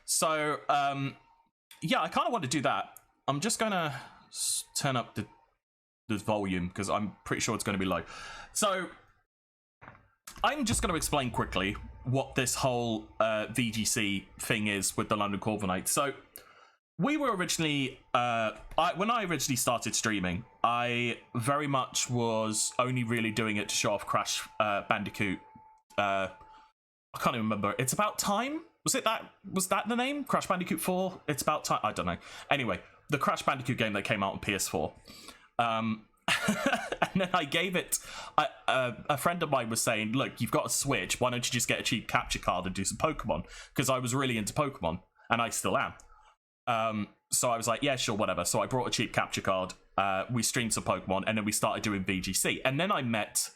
So, yeah, I kind of want to do that. I'm just going to turn up the volume because I'm pretty sure it's going to be low. So, I'm just going to explain quickly what this whole VGC thing is with the London Corviknights. So, we were originally, when I originally started streaming, I very much was only really doing it to show off Crash Bandicoot. I can't even remember. It's About Time? Was that the name? Crash Bandicoot 4? It's About Time? I don't know. Anyway, the Crash Bandicoot game that came out on PS4. And then I gave it, a friend of mine was saying, look, you've got a Switch, why don't you just get a cheap capture card and do some Pokemon? Because I was really into Pokemon, and I still am. So I was like, yeah, sure, whatever. So I brought a cheap capture card, we streamed some Pokemon, and then we started doing VGC. And then I met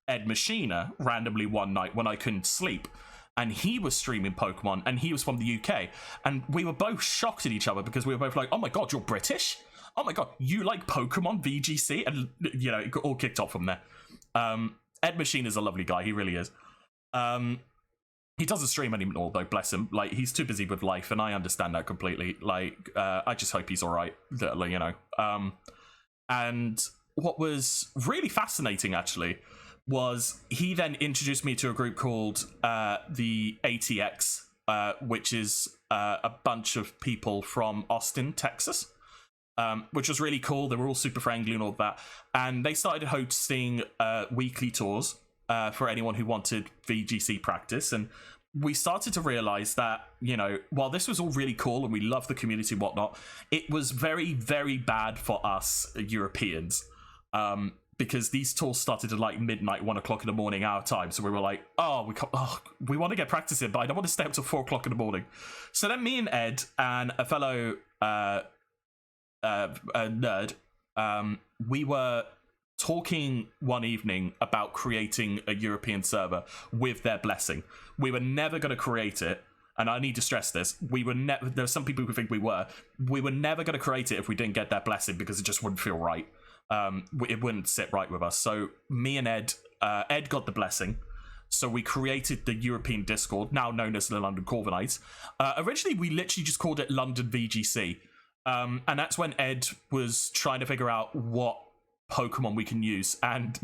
Ed Machina randomly one night when I couldn't sleep. And he was streaming Pokemon, and he was from the UK. And we were both shocked at each other because we were both like, oh my god, you're British? Oh my god, you like Pokemon VGC? And, you know, it all kicked off from there. Ed Machine is a lovely guy, he really is. He doesn't stream anymore, though, bless him. Like, he's too busy with life, and I understand that completely. Like, I just hope he's alright, you know. And what was really fascinating, actually, was he then introduced me to a group called the ATX, which is a bunch of people from Austin, Texas. Which was really cool. They were all super friendly and all that. And they started hosting weekly tours for anyone who wanted VGC practice. And we started to realize that, you know, while this was all really cool and we love the community and whatnot, it was very, very bad for us Europeans. Because these tours started at like midnight, 1 o'clock in the morning, our time. So we were like, we want to get practice in, but I don't want to stay up till 4 o'clock in the morning. So then me and Ed and a fellow nerd, we were talking one evening about creating a European server with their blessing. We were never going to create it, and I need to stress this, we were never, there are some people who think we were never going to create it if we didn't get their blessing, because it just wouldn't feel right. It wouldn't sit right with us. So me and Ed got the blessing. So we created the European Discord, now known as the London Corviknights. Originally, we literally just called it London VGC. And that's when Ed was trying to figure out what Pokemon we can use. And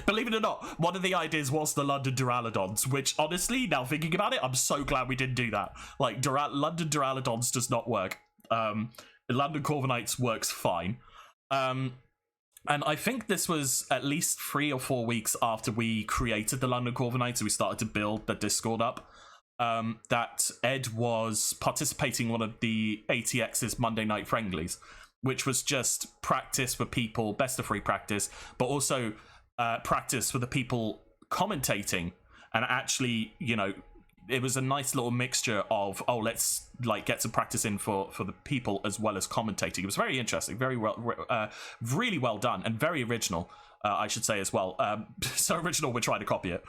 believe it or not, one of the ideas was the London Duraludons, which honestly, now thinking about it, I'm so glad we didn't do that. Like, London Duraludons does not work. London Corviknights works fine. And I think this was at least 3 or 4 weeks after we created the London Corviknights, so we started to build the Discord up. That Ed was participating in one of the ATX's Monday Night Friendlies, which was just practice for people, best of 3 practice, but also practice for the people commentating. And actually, you know, it was a nice little mixture of, let's like get some practice in for the people as well as commentating. It was very interesting, very well, really well done, and very original. I should say as well. So original, we're trying to copy it,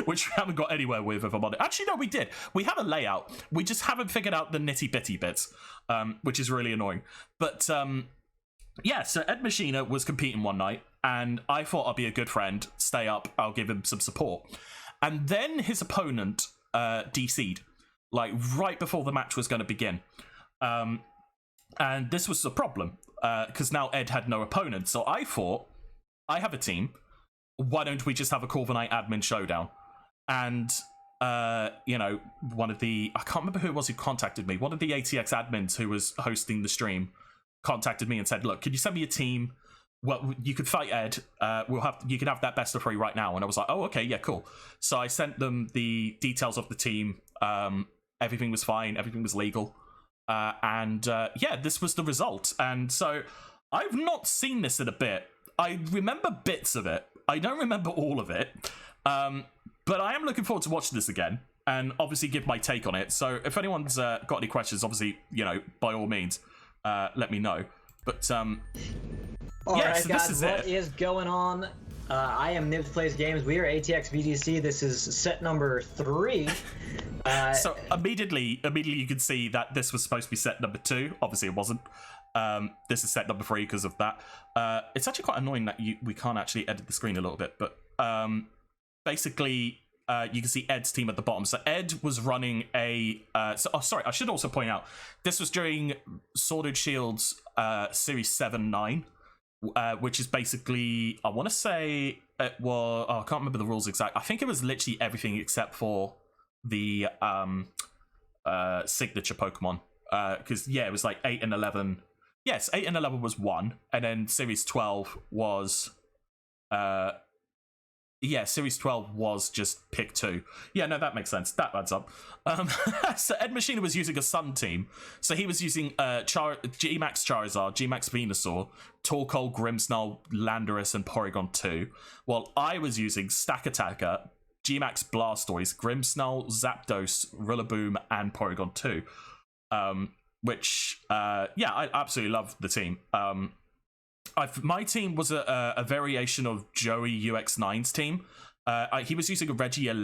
which we haven't got anywhere with, if I'm honest. Actually, no, we did. We have a layout. We just haven't figured out the nitty-bitty bits, which is really annoying. But yeah, so Ed Machina was competing one night, and I thought I'd be a good friend, stay up, I'll give him some support. And then his opponent DC'd, like right before the match was going to begin. And this was the problem. Because now Ed had no opponent. So I thought, I have a team. Why don't we just have a Corviknight admin showdown? And, you know, one of the... I can't remember who it was who contacted me. One of the ATX admins who was hosting the stream contacted me and said, look, could you send me a team? Well, you could fight Ed. You can have that best of 3 right now. And I was like, oh, okay, yeah, cool. So I sent them the details of the team. Everything was fine. Everything was legal. Yeah, this was the result. And so I've not seen this in a bit. I remember bits of it. I don't remember all of it. But I am looking forward to watching this again and obviously give my take on it. So if anyone's got any questions, obviously, you know, by all means, let me know. But all yeah, right, so guys, this is what it. is going on? I am Nibs Plays Games. We are ATX VGC. This is set number 3. So immediately you can see that this was supposed to be set number 2. Obviously, it wasn't. This is set number 3 because of that. It's actually quite annoying that we can't actually edit the screen a little bit. But basically, you can see Ed's team at the bottom. So Ed was running a... sorry, I should also point out, this was during Sword and Shield's Series 7-9, which is basically, I want to say it was... I can't remember the rules exact. I think it was literally everything except for the signature Pokemon. Because, yeah, it was like 8 and 11... Yes, 8 and 11 was 1, and then Series 12 was... Series 12 was just pick 2. Yeah, no, that makes sense. That adds up. So Ed Machina was using a Sun team. So he was using G-Max Charizard, G-Max Venusaur, Torkoal, Grimmsnarl, Landorus, and Porygon 2. While I was using Stack Attacker, G-Max Blastoise, Grimmsnarl, Zapdos, Rillaboom, and Porygon 2. Which, I absolutely love the team. My team was a variation of Joey UX9's team. He was using a Registeel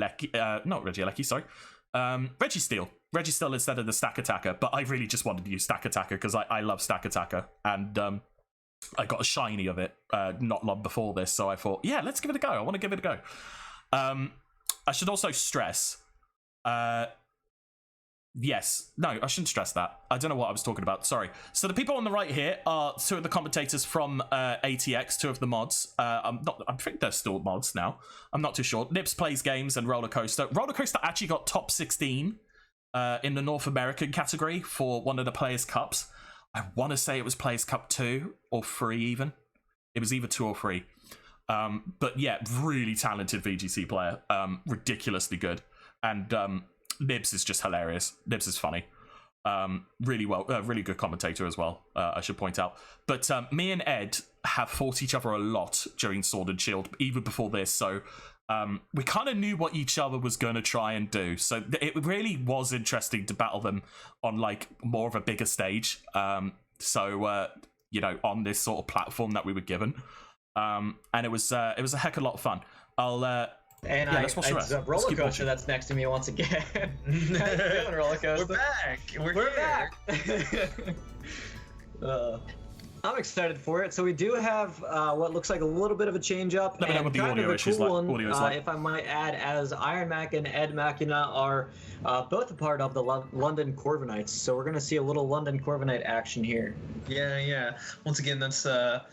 instead of the Stack Attacker, but I really just wanted to use Stack Attacker because I love Stack Attacker, and I got a shiny of it not long before this, so I thought, yeah, let's give it a go. I want to give it a go. I should also stress... Yes. No, I shouldn't stress that. I don't know what I was talking about. Sorry. So the people on the right here are 2 of the commentators from ATX, 2 of the mods. I think they're still mods now. I'm not too sure. Nips Plays Games and Roller Coaster. Roller Coaster actually got top 16 in the North American category for one of the Players' Cups. I want to say it was Players' Cup 2 or 3 even. It was either 2 or 3. But yeah, really talented VGC player. Ridiculously good. And... Nibs is just hilarious. Nibs is funny. Really good commentator as well, I should point out. But me and Ed have fought each other a lot during Sword and Shield, even before this, so we kind of knew what each other was going to try and do. So it really was interesting to battle them on like more of a bigger stage. On this sort of platform that we were given. And it was a heck of a lot of fun. It's Roller Coaster that's next to me once again. How you doing, Roller Coaster? We're back. We're back. I'm excited for it. So we do have what looks like a little bit of a change up. Let me know what the audio issues like. If I might add, as Iron Mac and Ed Machina are both a part of the London Corviknights, so we're going to see a little London Corviknight action here. Yeah. Once again, that's a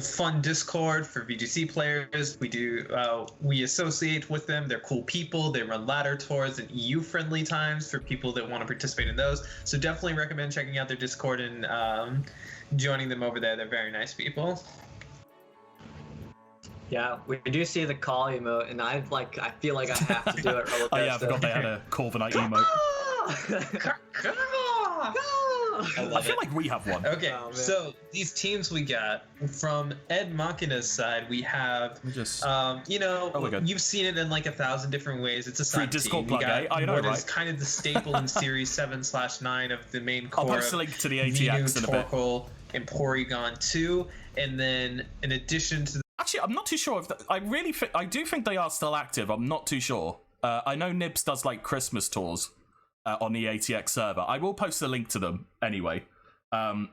fun Discord for VGC players. We associate with them. They're cool people. They run ladder tours and EU friendly times for people that want to participate in those. So definitely recommend checking out their Discord and joining them over there. They're very nice people. Yeah, we do see the call emote, and I feel like I have to do it. Oh yeah, I forgot they had a Corviknight emote. I feel like we have one. Okay, so these teams we got from Ed Machina's side, we have, you've seen it in like 1,000 different ways. It's a side Discord team. Plug, I know, what right? is kind of the staple in Series 7/9 of the main core. I'll post a link to the ATX in a bit. Torkoal and Porygon 2, and then in addition to. Actually, I'm not too sure if I do think they are still active. I'm not too sure. I know Nibs does like Christmas tours. On the ATX server. I will post a link to them anyway. If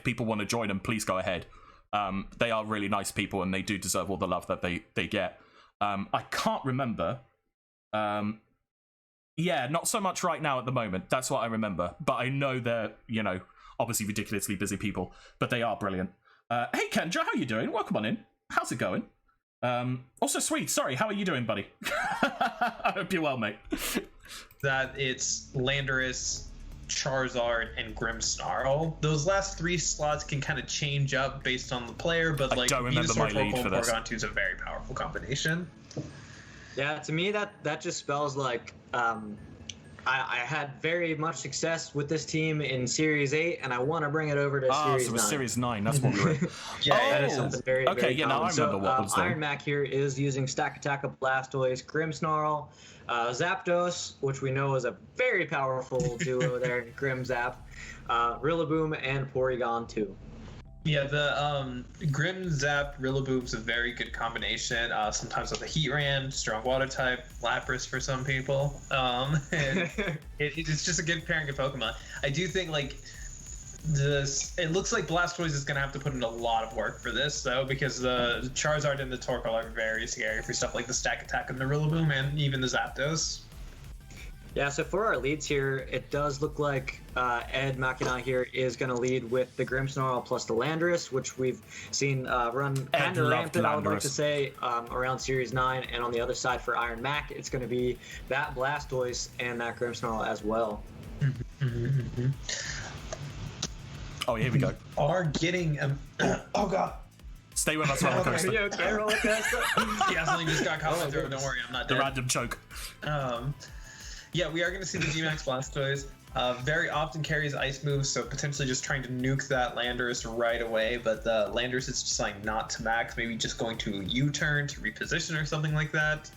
people want to join them, please go ahead. They are really nice people and they do deserve all the love that they get. I can't remember. Not so much right now at the moment. That's what I remember. But I know they're, obviously ridiculously busy people, but they are brilliant. Hey Kendra, how you doing? Welcome on in. How's it going? Also, Sweet, sorry, how are you doing, buddy? I hope you're well, mate. That it's Landorus, Charizard, and Grimmsnarl. Those last 3 slots can kind of change up based on the player, but I don't remember my lead for this. Porygon 2 is a very powerful combination. Yeah, to me that just spells like I had very much success with this team in Series 8, and I want to bring it over to Series 9. So it was Series 9, that's what we were in. That is something very, okay, very now I remember what was there. Iron Mac here is using Stack Attacker, Blastoise, Grimmsnarl, Zapdos, which we know is a very powerful duo there in Grimmzap, Rillaboom, and Porygon 2. Yeah, the Grimmzap Rillaboom's a very good combination. Sometimes with a Heatran, strong water type, Lapras for some people. And it's just a good pairing of Pokemon. I do think it looks like Blastoise is going to have to put in a lot of work for this, though, because the Charizard and the Torkoal are very scary for stuff like the Stack Attack and the Rillaboom and even the Zapdos. Yeah, so for our leads here, it does look like Ed Machina here is going to lead with the Grimmsnarl plus the Landorus, which we've seen run kind of rampant, I would like to say, around Series 9. And on the other side for Iron Mac, it's going to be that Blastoise and that Grimmsnarl as well. Oh, here we go. Are getting... oh, God. Stay with us, roller coaster. Okay, roller coaster. Gasoline just got caught in my throat. Don't worry, I'm not dead. The random choke. Yeah, we are going to see the G-Max Blastoise. Very often carries ice moves, so potentially just trying to nuke that Landorus right away, but the Landorus is deciding not to max, maybe just going to U-turn to reposition or something like that.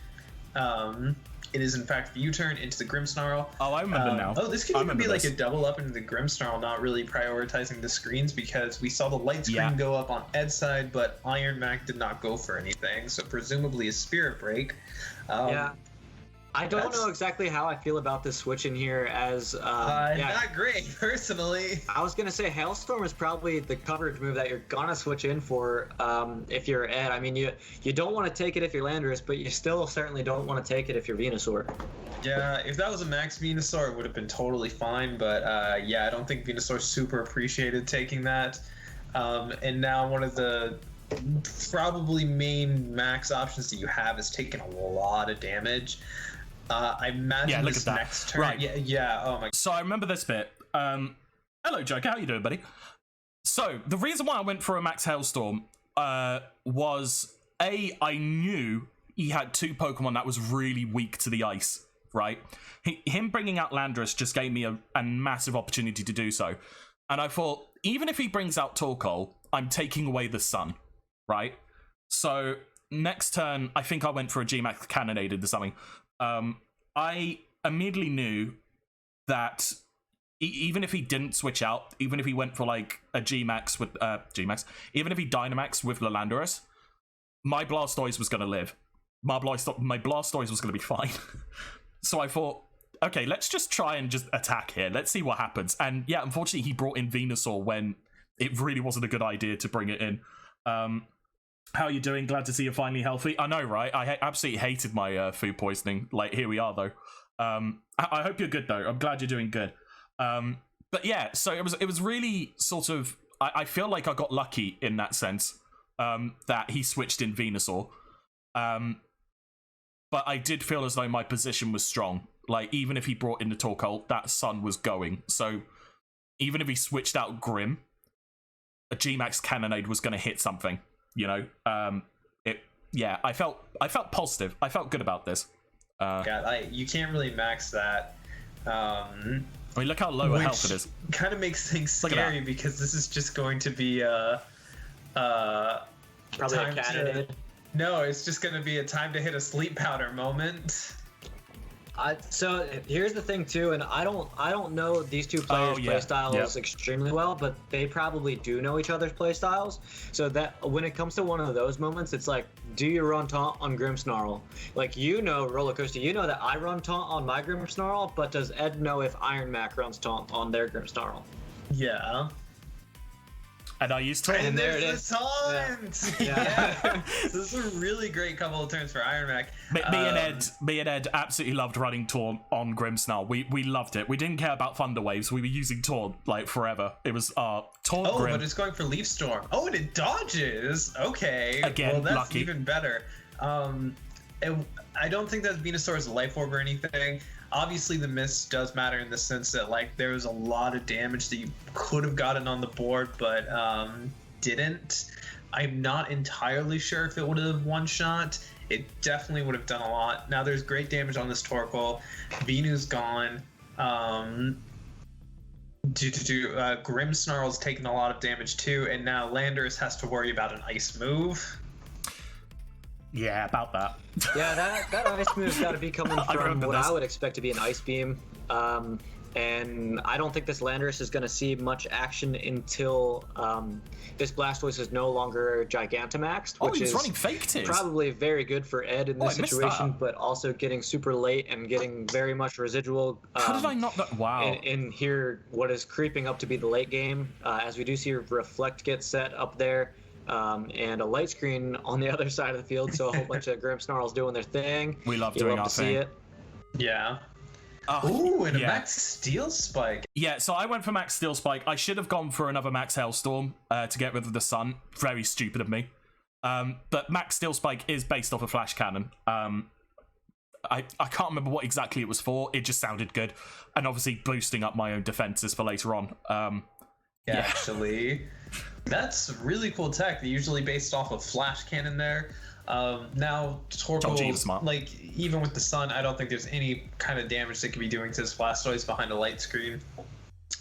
It is in fact the U-turn into the Grimmsnarl. Oh, I remember now. Oh, this could even be like a double up into the Grimmsnarl, not really prioritizing the screens, because we saw the light screen go up on Ed's side, but Iron Mac did not go for anything, so presumably a Spirit Break. Yeah. I don't know exactly how I feel about this switch in here as not great personally. I was gonna say Hailstorm is probably the coverage move that you're gonna switch in for if you're Ed. I mean, you don't want to take it if you're Landorus, but you still certainly don't want to take it if you're Venusaur. Yeah, if that was a max Venusaur, it would have been totally fine, but yeah, I don't think Venusaur super appreciated taking that. And now one of the probably main max options that you have is taking a lot of damage. I imagine look this at that. next turn. Right. Yeah. Oh my. So I remember this bit. Hello, Joker. How you doing, buddy? So the reason why I went for a Max Hailstorm was I knew he had two Pokemon that was really weak to the ice. Right. Him bringing out Landorus just gave me a massive opportunity to do so, and I thought even if he brings out Torkoal, I'm taking away the sun. Right. So next turn, I think I went for a G-Max Cannonaded or something. I immediately knew that even if he didn't switch out, even if he went for like a G-Max with even if he Dynamax with Landorus, my Blastoise was going to live. My Blastoise was going to be fine. So I thought, okay, let's just try and just attack here. Let's see what happens. And yeah, unfortunately, he brought in Venusaur when it really wasn't a good idea to bring it in. How are you doing? Glad to see you're finally healthy. I know, right? I absolutely hated my food poisoning. Like, here we are, though. I hope you're good, though. I'm glad you're doing good. But yeah, so it was really sort of... I feel like I got lucky in that sense, that he switched in Venusaur. But I did feel as though my position was strong. Like, even if he brought in the Torkoal, that sun was going. So, even if he switched out Grim, a G-Max Cannonade was going to hit something. You know, I felt positive. I felt good about this. You can't really max that. I mean, look how low a health it is. Kind of makes things scary because this is just going to be probably a candidate. No, it's just going to be a time to hit a sleep powder moment. So here's the thing too, and I don't know these two players' playstyles extremely well, but they probably do know each other's playstyles. So that when it comes to one of those moments, it's like, do you run taunt on Grimmsnarl? Like, you know, Roller Coaster, you know that I run taunt on my Grimmsnarl, but does Ed know if Iron Mac runs taunt on their Grimmsnarl? Yeah. And I used taunt. And there it is. Taunt! Yeah. This is a really great couple of turns for Iron Mac. Me and Ed absolutely loved running taunt on Grimmsnarl. We loved it. We didn't care about Thunder Waves. We were using taunt like forever. It was taunt. Oh, Grim. but it's going for Leaf Storm. Oh, and it dodges. Okay. Again, well, that's lucky. Even better. I don't think that Venusaur is a Life Orb or anything. Obviously, the miss does matter in the sense that, like, there was a lot of damage that you could have gotten on the board, but didn't. I'm not entirely sure if it would have one-shot. It definitely would have done a lot. Now, there's great damage on this Torkoal. Venu's gone. Grimmsnarl's taken a lot of damage, too, and now Landorus has to worry about an ice move. Yeah, about that. Yeah, that ice move's got to be coming from what I would expect to be an ice beam. And I don't think this Landorus is going to see much action until this Blastoise is no longer Gigantamaxed, which is running fake tears. Probably very good for Ed in this situation, but also getting super late and getting very much residual. How did I not that? Wow. In here, what is creeping up to be the late game, as we do see Reflect get set up there. And a light screen on the other side of the field, so a whole bunch of Grimmsnarls doing their thing. We love doing our thing. Yeah. Ooh, and a Max Steel Spike. Yeah, so I went for Max Steel Spike. I should have gone for another Max Hailstorm to get rid of the sun. Very stupid of me. But Max Steel Spike is based off a Flash Cannon. I can't remember what exactly it was for. It just sounded good. And obviously boosting up my own defenses for later on. Actually, that's really cool tech. They're usually based off of Flash Cannon there. Now, Torkoal, like, even with the sun, I don't think there's any kind of damage they could be doing to this Blastoise behind a light screen.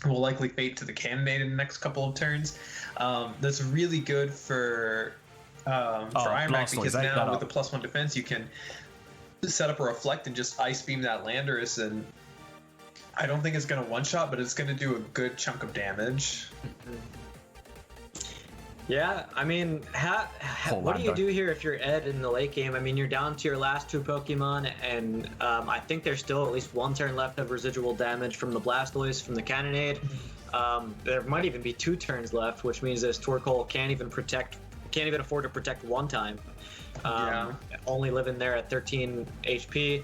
Will likely fade to the Cannonade in the next couple of turns. That's really good for Iron Mac, because now with the +1 defense, you can set up a Reflect and just Ice Beam that Landorus, and I don't think it's going to one-shot, but it's going to do a good chunk of damage. Yeah, I mean, what do you do here if you're Ed in the late game? I mean, you're down to your last 2 Pokemon, and I think there's still at least 1 turn left of residual damage from the Blastoise, from the Cannonade. There might even be 2 turns left, which means this Torkoal can't even afford to protect 1 time. Only living there at 13 HP.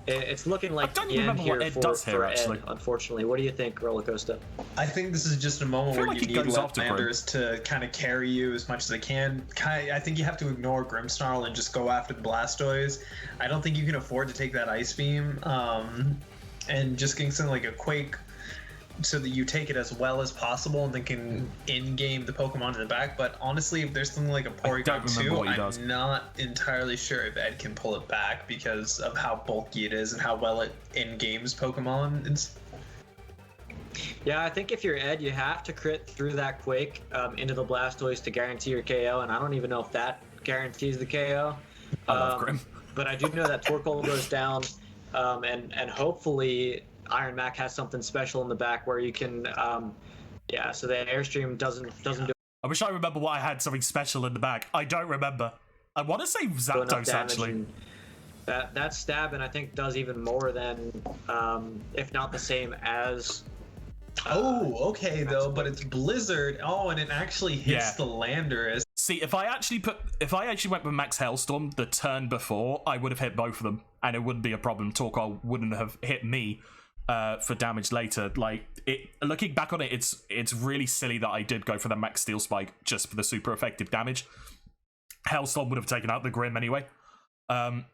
It's looking like the end here for Ed, unfortunately. What do you think, Rollercoaster? I think this is just a moment where you need Landorus to kind of carry you as much as they can. I think you have to ignore Grimmsnarl and just go after the Blastoise. I don't think you can afford to take that Ice Beam. And just getting something like a Quake so that you take it as well as possible and then can in-game the Pokemon in the back. But honestly, if there's something like a Porygon 2, I'm not entirely sure if Ed can pull it back because of how bulky it is and how well it in-games Pokemon. Yeah, I think if you're Ed, you have to crit through that Quake into the Blastoise to guarantee your KO, and I don't even know if that guarantees the KO. I love Grim. But I do know that Torkoal goes down, and hopefully Iron Mac has something special in the back where you can, so the Airstream doesn't do. I wish I remember what I had something special in the back. I don't remember. I want to say Zapdos, actually. That stab, and I think does even more than, if not the same as. Okay though, but it's Blizzard. And it actually hits the Landorus. See, if I actually went with Max Hailstorm the turn before, I would have hit both of them, and it wouldn't be a problem. Torkoal wouldn't have hit me for damage later. Like, looking back on it, it's really silly that I did go for the Max Steel Spike just for the super effective damage. Hailstorm would have taken out the Grim anyway. I'm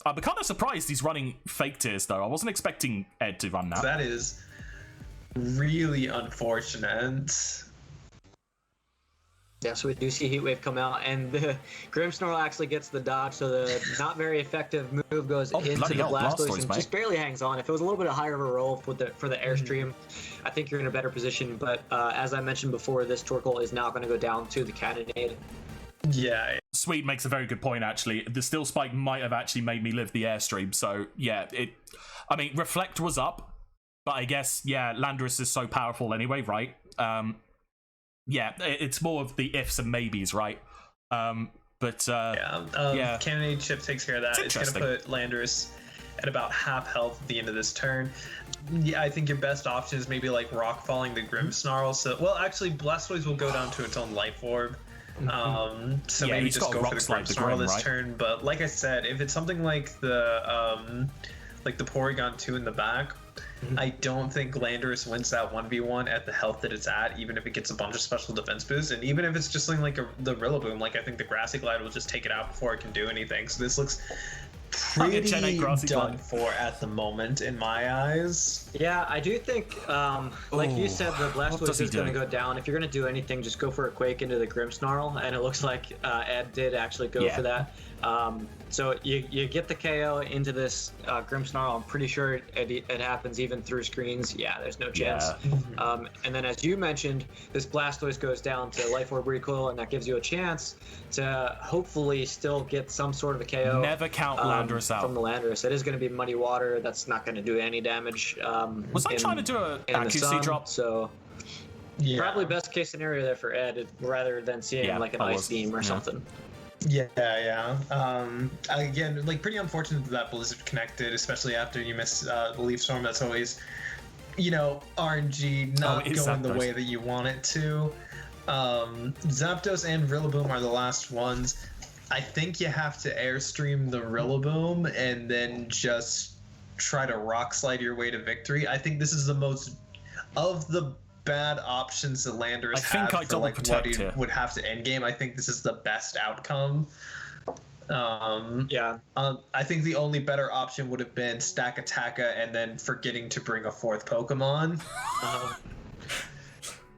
kind of surprised he's running fake tears though. I wasn't expecting Ed to run that. That is really unfortunate. Yeah, so we do see Heat Wave come out, and the Grimmsnarl actually gets the dodge, so the not very effective move goes into the Blastoise and just barely hangs on. If it was a little bit higher of a roll for the Airstream, I think you're in a better position. But as I mentioned before, this Torkoal is now going to go down to the Cannonade. Yeah. Sweet makes a very good point, actually. The Steel Spike might have actually made me live the Airstream, so yeah, Reflect was up, but I guess, Landorus is so powerful anyway, right? It's more of the ifs and maybes, right? Cannonade chip takes care of that. It's going to put Landorus at about half health at the end of this turn. Yeah, I think your best option is maybe like rock falling the Grimmsnarl. So, actually, Blastoise will go down to its own life orb. So maybe just go for the Grimmsnarl this turn. But like I said, if it's something like the Porygon 2 in the back, I don't think Landorus wins that 1v1 at the health that it's at, even if it gets a bunch of special defense boosts. And even if it's just something like the Rillaboom, I think the Grassy Glide will just take it out before it can do anything. So this looks pretty done for at the moment in my eyes. Yeah, I do think, like you said, the Blastoise is going to go down. If you're going to do anything, just go for a Quake into the Grimmsnarl, and it looks like Ed did actually go for that. So you get the KO into this Grimmsnarl. I'm pretty sure it happens even through screens. Yeah, there's no chance. Yeah. And then as you mentioned, this Blastoise goes down to Life Orb Recoil, and that gives you a chance to hopefully still get some sort of a KO. Never count Landorus out. From the Landorus. It is going to be Muddy Water. That's not going to do any damage. Was I trying to do an accuracy drop? So probably best case scenario there for Ed, rather than seeing like an Ice Beam or something. Yeah. Again, like pretty unfortunate that Blizzard connected, especially after you miss the Leaf Storm. That's always, RNG not going Zapdos the way that you want it to. Zapdos and Rillaboom are the last ones. I think you have to Airstream the Rillaboom and then just try to Rock Slide your way to victory. I think this is the most of the bad options that Landorus have for like what he would have to end game. I think this is the best outcome. I think the only better option would have been Stack Attacka and then forgetting to bring a fourth Pokemon.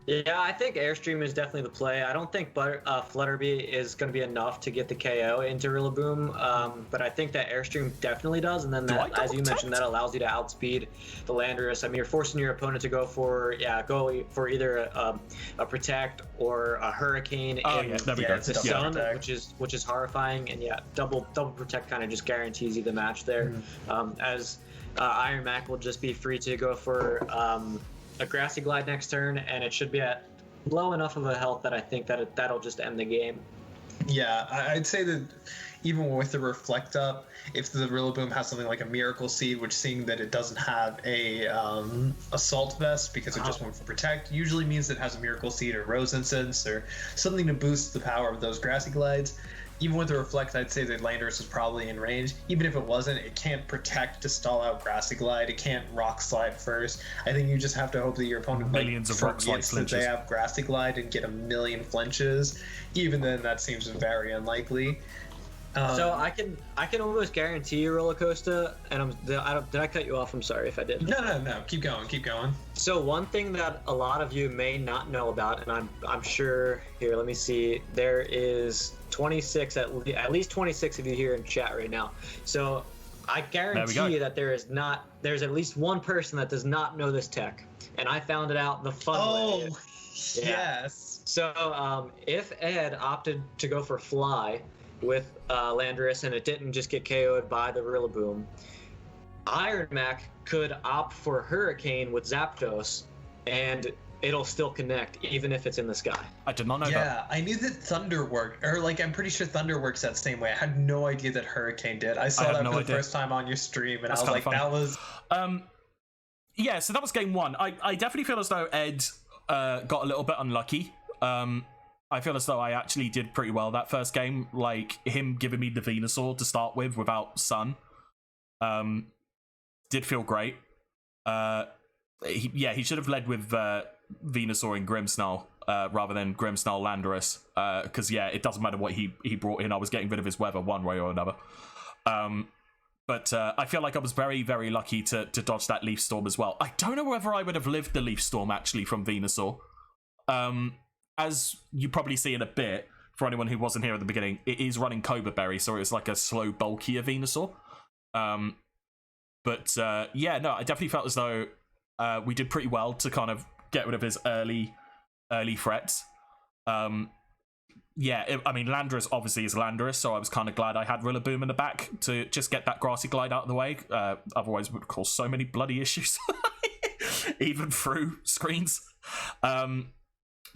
Yeah, I think Airstream is definitely the play. I don't think Flutterby is going to be enough to get the KO into Rillaboom, but I think that Airstream definitely does, and then that, as you mentioned, that allows you to outspeed the Landorus. I mean, you're forcing your opponent to go for either a Protect or a Hurricane in the Sun, which is horrifying, and double Protect kind of just guarantees you the match there. As Iron Mac will just be free to go for a Grassy Glide next turn, and it should be at low enough of a health that I think that that'll just end the game. Yeah, I'd say that even with the Reflect Up, if the Rillaboom has something like a Miracle Seed, which seeing that it doesn't have a Assault Vest because it just went for Protect, usually means it has a Miracle Seed or Rose Incense or something to boost the power of those Grassy Glides. Even with the Reflect, I'd say that Landorus is probably in range. Even if it wasn't, it can't Protect to stall out Grassy Glide. It can't Rock Slide first. I think you just have to hope that your opponent forgets that they have Grassy Glide and get a million flinches. Even then, that seems very unlikely. So I can almost guarantee you Roller Coaster, and did I cut you off? I'm sorry if I did. No. Keep going. So one thing that a lot of you may not know about, and I'm sure here. Let me see. There is 26 at least 26 of you here in chat right now. So I guarantee you that there's at least one person that does not know this tech, and I found it out the fun way. Yes. So if Ed opted to go for Fly with Landorus and it didn't just get KO'd by the Rillaboom, Iron Mac could opt for Hurricane with Zapdos, and it'll still connect even if it's in the sky. I did not know that. Yeah, I knew that Thunder worked, or I'm pretty sure Thunder works that same way. I had no idea that Hurricane did. I saw that for the first time on your stream, and I was like, fun. That was... Yeah, so that was game one. I definitely feel as though Ed got a little bit unlucky. I feel as though I actually did pretty well that first game. Like, him giving me the Venusaur to start with without Sun did feel great. He should have led with Venusaur and Grimmsnarl rather than Grimmsnarl Landorus. Because, it doesn't matter what he brought in. I was getting rid of his weather one way or another. But I feel like I was very, very lucky to dodge that Leaf Storm as well. I don't know whether I would have lived the Leaf Storm, actually, from Venusaur. As you probably see in a bit, for anyone who wasn't here at the beginning, it is running Cobra Berry, so it's like a slow, bulkier Venusaur. I definitely felt as though we did pretty well to kind of get rid of his early threats. Landorus obviously is Landorus, so I was kind of glad I had Rillaboom in the back to just get that Grassy Glide out of the way. Otherwise, it would cause so many bloody issues, even through screens.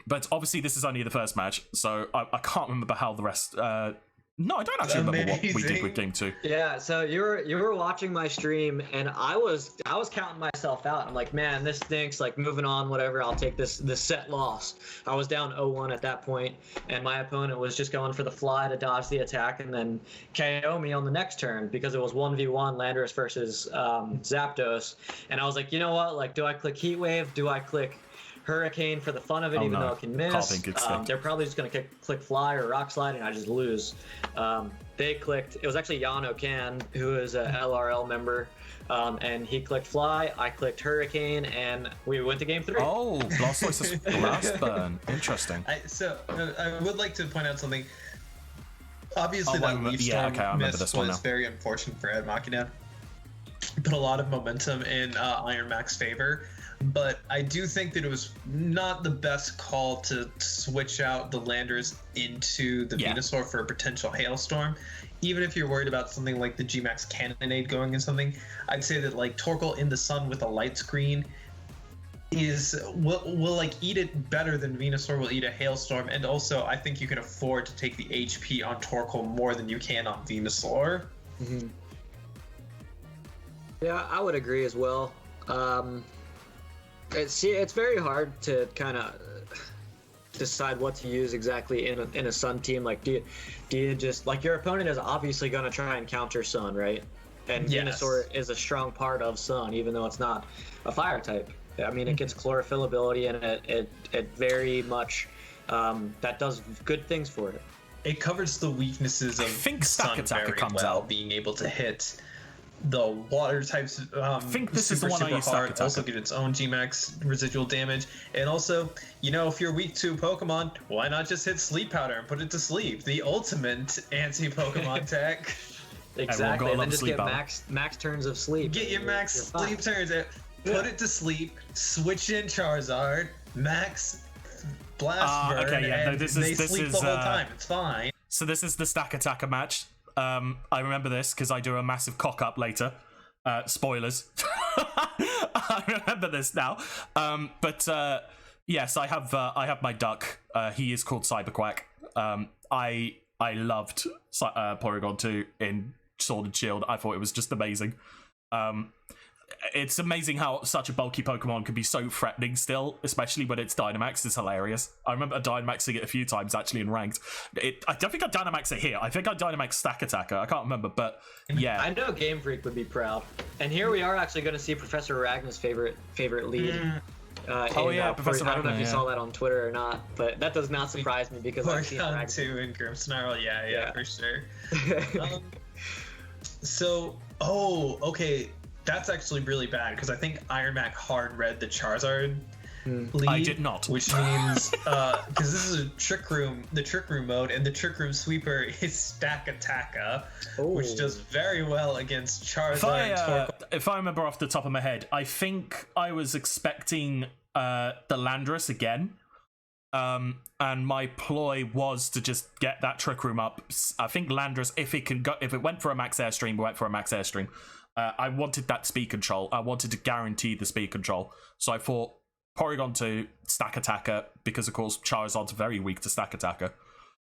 But obviously, this is only the first match, so I can't remember how the rest. No, I don't actually remember what we did with game two. Yeah, so you were watching my stream, and I was counting myself out. I'm like, man, this stinks. Like, moving on, whatever. I'll take this set loss. I was down 0-1 at that point, and my opponent was just going for the Fly to dodge the attack and then KO me on the next turn because it was 1v1 Landorus versus Zapdos, and I was like, you know what? Like, do I click Heat Wave? Do I click Hurricane for the fun of it, though it can miss? They're probably just going to click Fly or Rock Slide, and I just lose. They clicked. It was actually Yano Can, who is a LRL member, and he clicked Fly. I clicked Hurricane, and we went to game 3. Oh, Blastoise's last burn. Interesting. I would like to point out something. Obviously, that Leaf Storm miss was now. very unfortunate for Ed Machina. Put a lot of momentum in Iron Mac's favor, but I do think that it was not the best call to switch out the Landers into the Venusaur for a potential Hailstorm. Even if you're worried about something like the G-Max Cannonade going in something, I'd say that like Torkoal in the sun with a light screen will like eat it better than Venusaur will eat a Hailstorm, and also I think you can afford to take the HP on Torkoal more than you can on Venusaur. Mm-hmm. Yeah, I would agree as well. It's very hard to kind of decide what to use exactly in a Sun team. Like, do you just, like, your opponent is obviously going to try and counter Sun, right? And Venusaur is a strong part of Sun, even though it's not a fire type. I mean, it gets chlorophyll ability, and it very much that does good things for it. It covers the weaknesses of Sun very well, being able to hit the water types. I think this is the one I use. Also get its own G-Max residual damage, and also, you know, if you're weak to Pokemon, why not just hit Sleep Powder and put it to sleep? The ultimate anti-Pokemon tech. Exactly, and then just get max turns of sleep. Get your max sleep turns. Put it to sleep. Switch in Charizard. Max Blast Burn. Okay, yeah, no, this is the whole time. It's fine. So this is the Stack Attacker match. I remember this because I do a massive cock up later. Spoilers. I remember this now. Yes, I have my duck. He is called Cyberquack. I loved Porygon 2 in Sword and Shield. I thought it was just amazing. It's amazing how such a bulky Pokemon can be so threatening still, especially when it's Dynamax. It's hilarious. I remember Dynamaxing it a few times actually in ranked. I don't think I Dynamax it here. I think I Dynamax Stack Attacker. I can't remember, but yeah. I know Game Freak would be proud. And here we are actually going to see Professor Ragna's favorite lead. Professor Ragnar. I don't know if you saw that on Twitter or not, but that does not surprise me because I've seen Ragnar 2 and Grimmsnarl. Yeah, for sure. Okay. That's actually really bad because I think Iron Mac hard read the Charizard lead. I did not. Which means, because this is the Trick Room mode, and the Trick Room Sweeper is Stack Attacker, which does very well against Charizard. If I remember off the top of my head, I think I was expecting the Landorus again. And my ploy was to just get that Trick Room up. I think Landorus, if it went for a max airstream, went for a max airstream. I wanted that speed control. I wanted to guarantee the speed control. So I thought Porygon 2, Stack Attacker, because of course Charizard's very weak to Stack Attacker.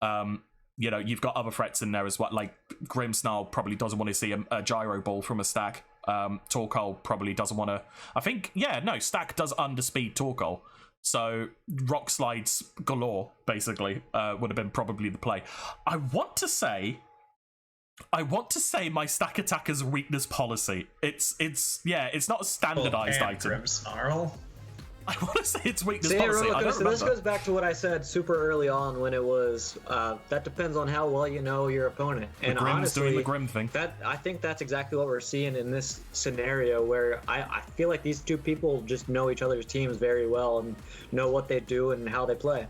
You know, you've got other threats in there as well. Like Grimmsnarl probably doesn't want to see a Gyro Ball from a Stack. Torkoal probably doesn't want to. Stack does underspeed Torkoal. So Rock Slides galore, basically, would have been probably the play. I want to say my Stack Attacker's weakness policy. It's not a standardized item. Grimmsnarl. I want to say it's weakness policy. This goes back to what I said super early on when it was that depends on how well you know your opponent. And honestly, doing the Grim thing. I think that's exactly what we're seeing in this scenario where I feel like these two people just know each other's teams very well and know what they do and how they play.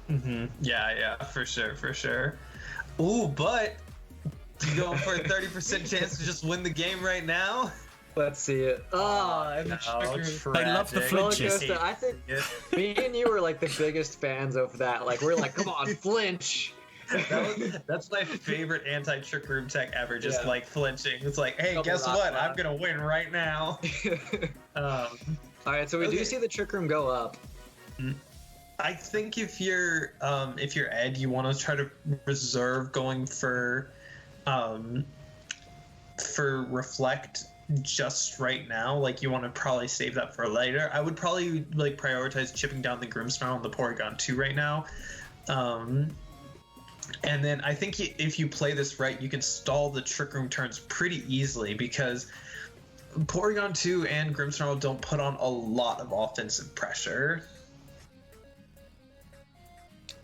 Mm-hmm. Yeah, for sure. Ooh, but you going for a 30% chance to just win the game right now? Let's see it. They love the flinches. I think me and you were like the biggest fans of that. Like, we're like, come on, flinch. That's my favorite anti-Trick Room tech ever, just like flinching. It's like, hey, guess what? I'm going to win right now. All right, so we do see the Trick Room go up. I think if you're Ed, you want to try to reserve going for Reflect just right now. Like, you want to probably save that for later. I would probably like prioritize chipping down the Grimmsnarl and the Porygon 2 right now. And then I think if you play this right, you can stall the Trick Room turns pretty easily because Porygon 2 and Grimmsnarl don't put on a lot of offensive pressure.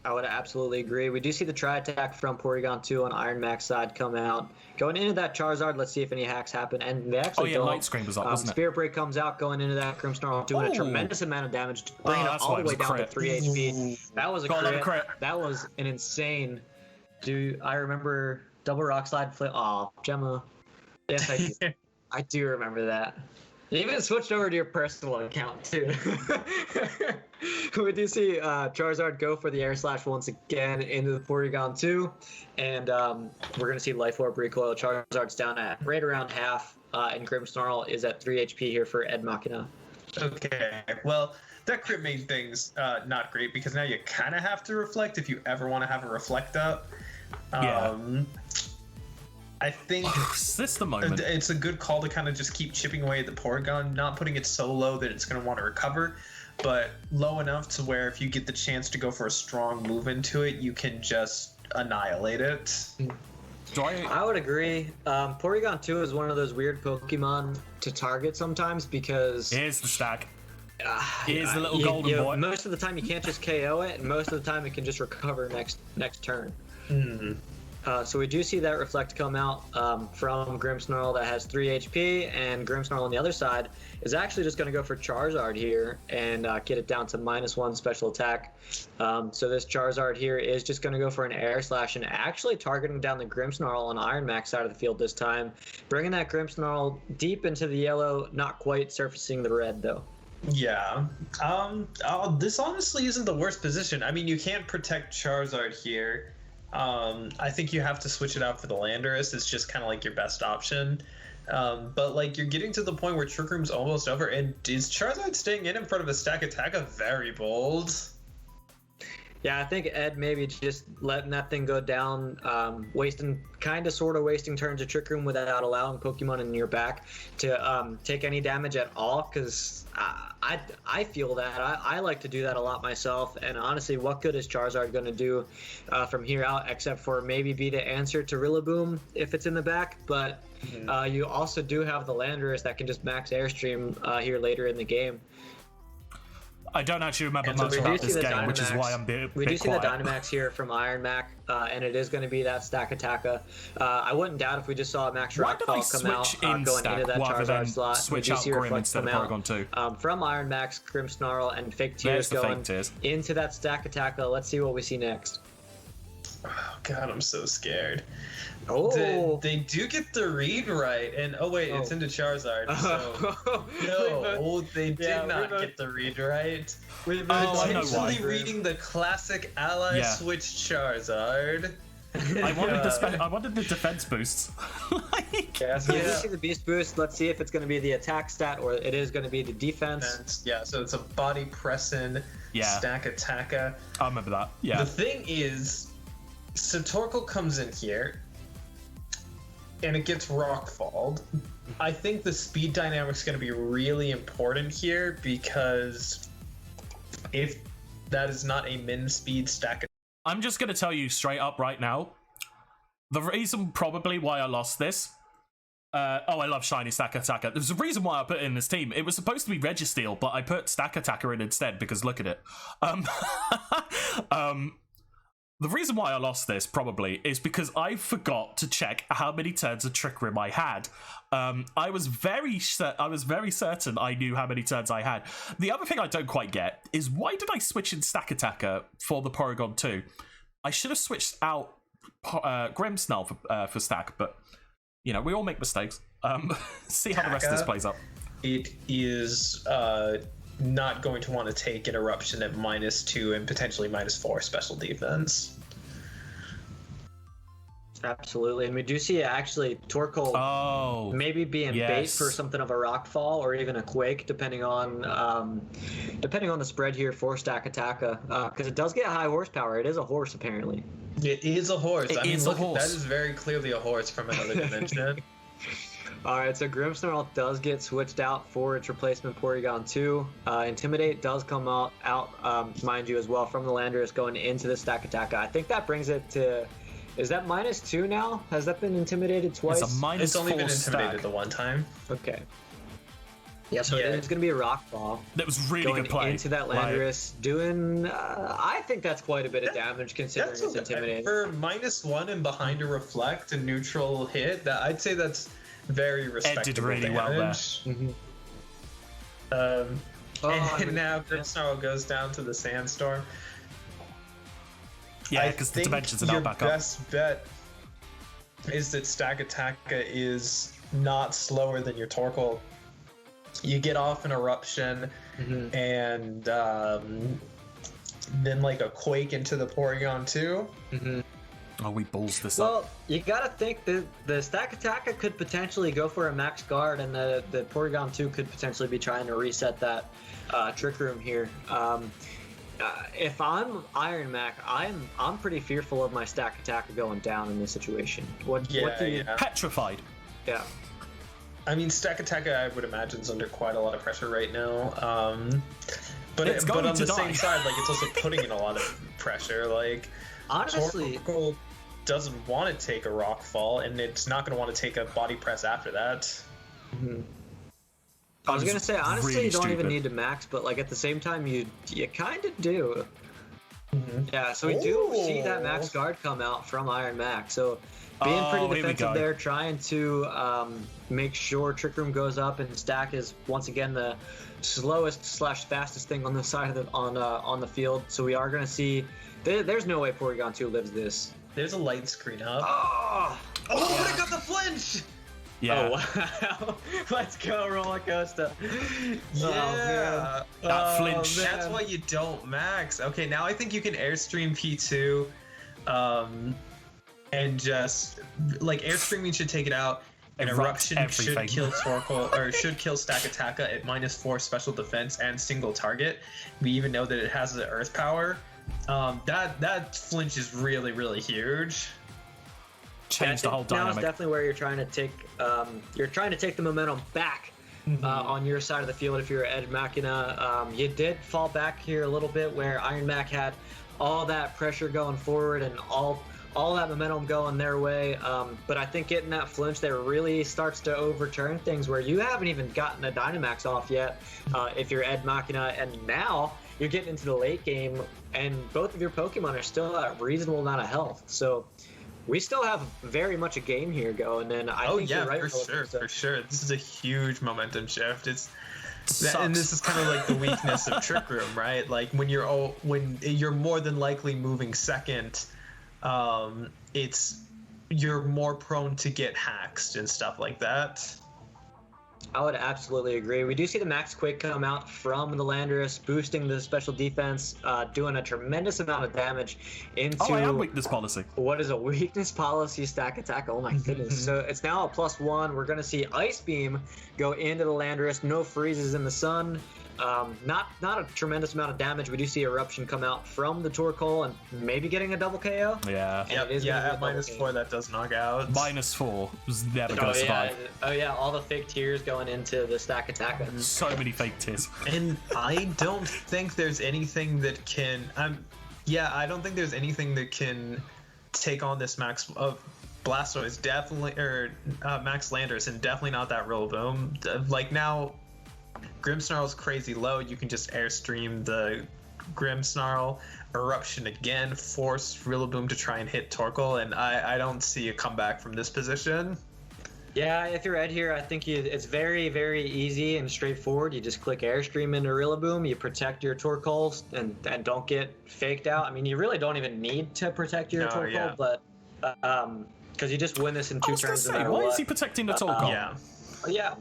I would absolutely agree. We do see the Tri-Attack from Porygon 2 on Iron Max side come out. Going into that Charizard, let's see if any hacks happen. And they actually don't. Light Screen was up, wasn't it? Spirit Break comes out going into that Grimmsnarl, doing a tremendous amount of damage, bringing it all the way down to 3 HP. That was a crit. That was an insane I remember double rock slide flip? Aw, Gemma. Yes, I do. I do remember that. You even switched over to your personal account too. We do see Charizard go for the Air Slash once again into the Porygon 2, and we're gonna see Life Orb recoil. Charizard's down at right around half, and Grimmsnarl is at 3 HP here for Ed Machina. Okay, well, that crit made things not great because now you kind of have to reflect if you ever want to have a reflect up. I think is this the moment? It's a good call to kind of just keep chipping away at the Porygon, not putting it so low that it's going to want to recover, but low enough to where if you get the chance to go for a strong move into it, you can just annihilate it. I would agree. Porygon 2 is one of those weird Pokemon to target sometimes because... Here's the stack. Here's the little golden boy. Most of the time you can't just KO it, and most of the time it can just recover next turn. So we do see that Reflect come out from Grimmsnarl that has 3 HP, and Grimmsnarl on the other side is actually just going to go for Charizard here and get it down to -1 special attack. So this Charizard here is just going to go for an Air Slash and actually targeting down the Grimmsnarl on Iron Max side of the field this time, bringing that Grimmsnarl deep into the yellow, not quite surfacing the red though. Yeah. This honestly isn't the worst position. I mean, you can't protect Charizard here. I think you have to switch it out for the Landorus. It's just kind of like your best option. But like you're getting to the point where Trick Room's almost over, and is Charizard staying in front of a Stack Attack very bold? Yeah, I think Ed maybe just letting that thing go down, wasting turns of Trick Room without allowing Pokemon in your back to take any damage at all, because I feel that. I like to do that a lot myself, and honestly, what good is Charizard going to do from here out except for maybe be the answer to Rillaboom if it's in the back, but you also do have the Landorus that can just max Airstream here later in the game. I don't actually remember much about this game, which is why I'm a bit We do see quiet. the Dynamax here from Iron Mac, and it is going to be that Stack Attacker. I wouldn't doubt if we just saw a Max Rockfall come out going into that Charizard slot. Switch out Grim instead of Porygon 2. From Iron Max, Grimmsnarl, and Fake Tears going into that Stack Attacker. Let's see what we see next. Oh god, I'm so scared. Oh, they do get the read right, and it's into Charizard. So no, they did not get the read right. Potentially reading the classic ally switch Charizard. I wanted the defense boosts. So we see the beast boost. Let's see if it's going to be the attack stat or it is going to be the defense. So it's a body pressin Stack Attacker. I remember that. Yeah. The thing is, Satorkle comes in here and it gets rockfalled. I think the speed dynamic's going to be really important here, because if that is not a min speed stack, I'm just going to tell you straight up right now, the reason probably why I lost this, I love shiny Stack Attacker. There's a reason why I put it in this team. It was supposed to be Registeel, but I put Stack Attacker in instead because look at it. The reason why I lost this probably is because I forgot to check how many turns of Trick Room I had. I was very certain I knew how many turns I had. The other thing I don't quite get is why did I switch in Stack Attacker for the Porygon 2? I should have switched out Grimmsnarl for Stack, but you know, we all make mistakes. See how the rest of this plays up. It is not going to want to take an Eruption at -2 and potentially -4 special defense. Absolutely, and we do see actually Torkoal maybe being bait for something of a Rockfall or even a Quake, depending on the spread here for Stack Attacker, because it does get high horsepower. It is a horse apparently. It is a horse. That is very clearly a horse from another dimension. Alright, so Grimmsnarl does get switched out for its replacement Porygon 2. Intimidate does come out, mind you, as well, from the Landorus going into the Stack Attacker. I think that brings it to... Is that -2 now? Has that been intimidated twice? It's only been intimidated the one time. Okay. Yeah, so it's going to be a Rockfall. That was really good play. Into that Landorus, doing... I think that's quite a bit of damage considering it's intimidated. For -1 and behind a Reflect, a neutral hit, I'd say that's very respectable. Ed did really well there. And now Grimmsnarl goes down to the Sandstorm. Yeah, because the dimensions are now back up. Your best bet is that Stakataka is not slower than your Torkoal. You get off an eruption, and then like a quake into the Porygon 2. Oh, we balls this Well, up. you gotta think that the Stakataka could potentially go for a max guard, and the Porygon 2 could potentially be trying to reset that Trick Room here. If I'm Iron Mac, I'm pretty fearful of my Stakataka going down in this situation. What do you... Petrified. Yeah. I mean, Stakataka, I would imagine, is under quite a lot of pressure right now. But on the same side, like, it's also putting in a lot of pressure. Like, honestly, Torkoal doesn't want to take a rock fall, and it's not going to want to take a body press after that. I was gonna say, honestly, really you don't stupid. even need to max, but like at the same time, you kind of do. Yeah, so we do see that max guard come out from Iron Mac. So being pretty defensive there, trying to make sure Trick Room goes up, and Stack is once again the slowest / fastest thing on the side of the on the field. So we are gonna see. There's no way Porygon 2 lives this. There's a light screen up. But I got the flinch! Yeah. Oh, wow. Let's go, roller coaster. Yeah. That flinch. That's why you don't max. Okay, now I think you can Airstream P2, and just, like, Airstreaming should take it out. An Eruption should kill Torkoal, or should kill Stakataka at -4 special defense and single target. We even know that it has the Earth power. That flinch is really, really huge. Change the whole dynamic. Now it's definitely where you're trying to take the momentum back on your side of the field if you're Edge Machina. You did fall back here a little bit where Iron Mac had all that pressure going forward and all that momentum going their way. But I think getting that flinch there really starts to overturn things where you haven't even gotten a Dynamax off yet if you're Ed Machina, and now you're getting into the late game and both of your Pokemon are still at a reasonable amount of health. So we still have very much a game here going, and I think you're right. For sure. This is a huge momentum shift. And this is kind of like the weakness of Trick Room, right? Like when you're more than likely moving second, you're more prone to get hacked and stuff like that. I would absolutely agree. We do see the Max Quake come out from the Landorus, boosting the special defense, doing a tremendous amount of damage into... Oh, I am weakness policy. What is a weakness policy Stakataka? Oh my goodness. So it's now a +1. We're going to see Ice Beam go into the Landorus. No freezes in the sun. Not a tremendous amount of damage. We do see Eruption come out from the Torkoal and maybe getting a double KO. Yeah. At -4 that does knock out. -4 was never going to survive. Oh yeah, all the fake tears going into the Stakataka. So many fake tears. And I don't think there's anything that can... I don't think there's anything that can take on this Max Blastoise, definitely, or Max Landorus, and definitely not that Rillaboom. Like now, Grimmsnarl's crazy low. You can just Airstream the Grimmsnarl. Eruption again, force Rillaboom to try and hit Torkoal, and I don't see a comeback from this position. Yeah, if you're Ed here, I think it's very, very easy and straightforward. You just click Airstream into Rillaboom, you protect your Torkoals, and don't get faked out. I mean, you really don't even need to protect your Torkoal, but because you just win this in 2 turns no matter why what. is he protecting the Torkoal? Yeah.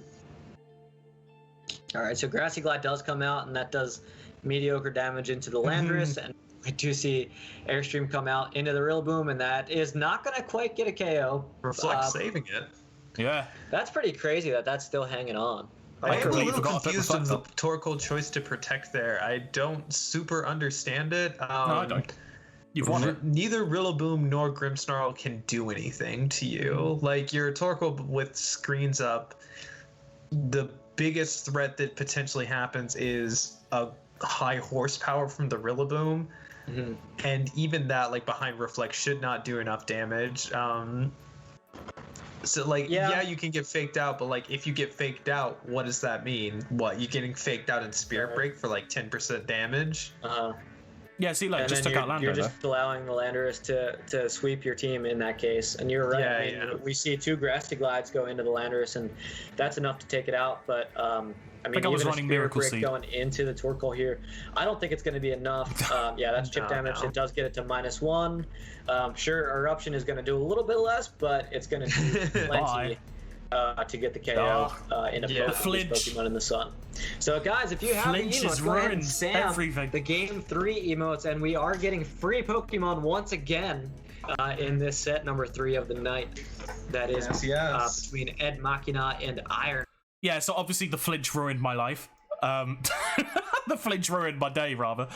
All right, so Grassy Glide does come out, and that does mediocre damage into the Landorus, and we do see Airstream come out into the Rillaboom, and that is not going to quite get a KO. Reflect saving it. Yeah. That's pretty crazy that that's still hanging on. I am a little confused of the Torkoal choice to protect there. I don't super understand it. No, I don't. You've won it. Neither Rillaboom nor Grimmsnarl can do anything to you. Like, your Torkoal with screens up, the biggest threat that potentially happens is a high horsepower from the Rillaboom. And even that, like, behind Reflect should not do enough damage. So, like, yeah, you can get faked out, but, like, if you get faked out, what does that mean? What, you getting faked out in Spirit Break for, like, 10% damage? Yeah, see, like, just took out Landover. You're just allowing the Landorus to sweep your team in that case. And you're right. Yeah, We see 2 Grassy Glides go into the Landorus, and that's enough to take it out. But, I mean, even a Spirit Brick going into the Torkoal here, I don't think it's going to be enough. Yeah, that's chip damage. It does get it to -1. Sure, Eruption is going to do a little bit less, but it's going to do plenty to get the KO into both of these Pokemon in the sun. So, guys, if you have the emotes, go ahead and Sam the Game 3 emotes, and we are getting free Pokemon once again in this set number 3 of the night. That is between Ed Machina and Iron. Yeah, so obviously the flinch ruined my life. The flinch ruined my day, rather.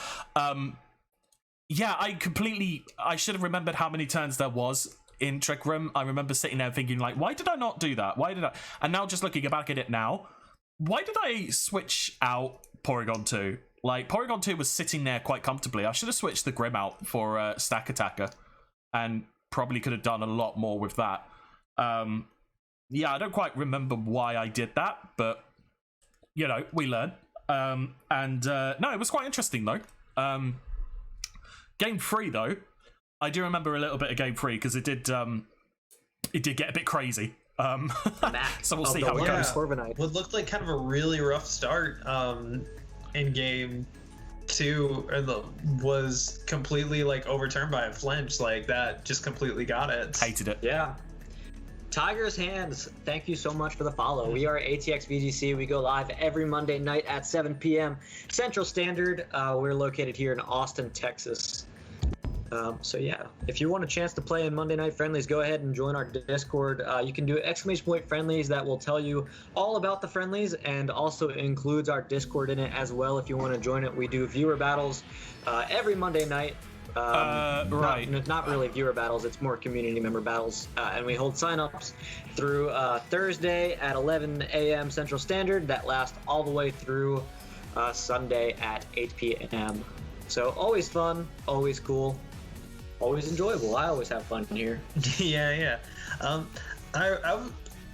Yeah, I should have remembered how many turns there was in Trick Room. I remember sitting there thinking, like, why did I not do that? And now just looking back at it now, why did I switch out Porygon 2? Like, Porygon 2 was sitting there quite comfortably. I should have switched the Grim out for Stack Attacker, and probably could have done a lot more with that. Yeah, I don't quite remember why I did that, but, you know, we learn. No, it was quite interesting, though. Game 3, though, I do remember a little bit of Game 3, because it did get a bit crazy. So we'll see how it goes. What looked like kind of a really rough start in Game 2 was completely, like, overturned by a flinch. Like, that just completely got it. Hated it. Yeah. Tiger's Hands, thank you so much for the follow. We are ATX VGC. We go live every Monday night at 7 p.m. Central Standard. We're located here in Austin, Texas. So yeah, if you want a chance to play in Monday Night Friendlies, go ahead and join our Discord. You can do !point friendlies that will tell you all about the friendlies, and also includes our Discord in it as well if you want to join it. We do viewer battles every Monday night. Right. Not really viewer battles, it's more community member battles, and we hold signups through Thursday at 11 a.m. Central Standard that last all the way through Sunday at 8 p.m. So always fun, always cool, always enjoyable. I always have fun here. Yeah.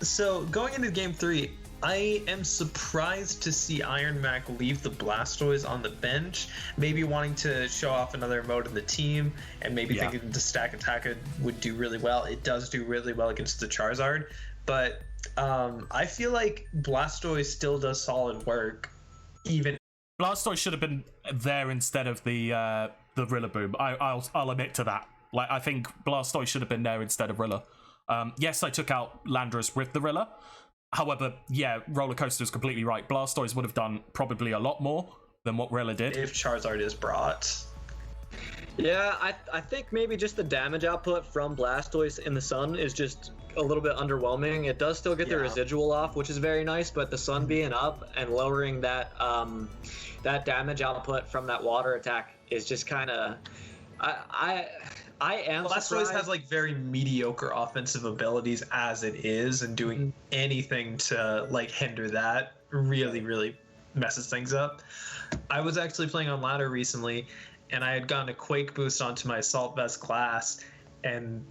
So going into Game 3, I am surprised to see Iron Mac leave the Blastoise on the bench, maybe wanting to show off another mode in the team, and maybe thinking the Stack Attack would do really well. It does do really well against the Charizard, but I feel like Blastoise still does solid work. Even Blastoise should have been there instead of the Rillaboom. I'll admit to that. Like, I think Blastoise should have been there instead of Rilla. Yes, I took out Landorus with the Rilla. However, yeah, Roller Coaster is completely right. Blastoise would have done probably a lot more than what Rilla did. If Charizard is brought. Yeah, I think maybe just the damage output from Blastoise in the sun is just a little bit underwhelming. It does still get the residual off, which is very nice, but the sun being up and lowering that that damage output from that water attack is just kind of... I am Blastoise has like very mediocre offensive abilities as it is, and doing anything to like hinder that really messes things up. I was actually playing on ladder recently, and I had gotten a Quake boost onto my Assault Vest class, and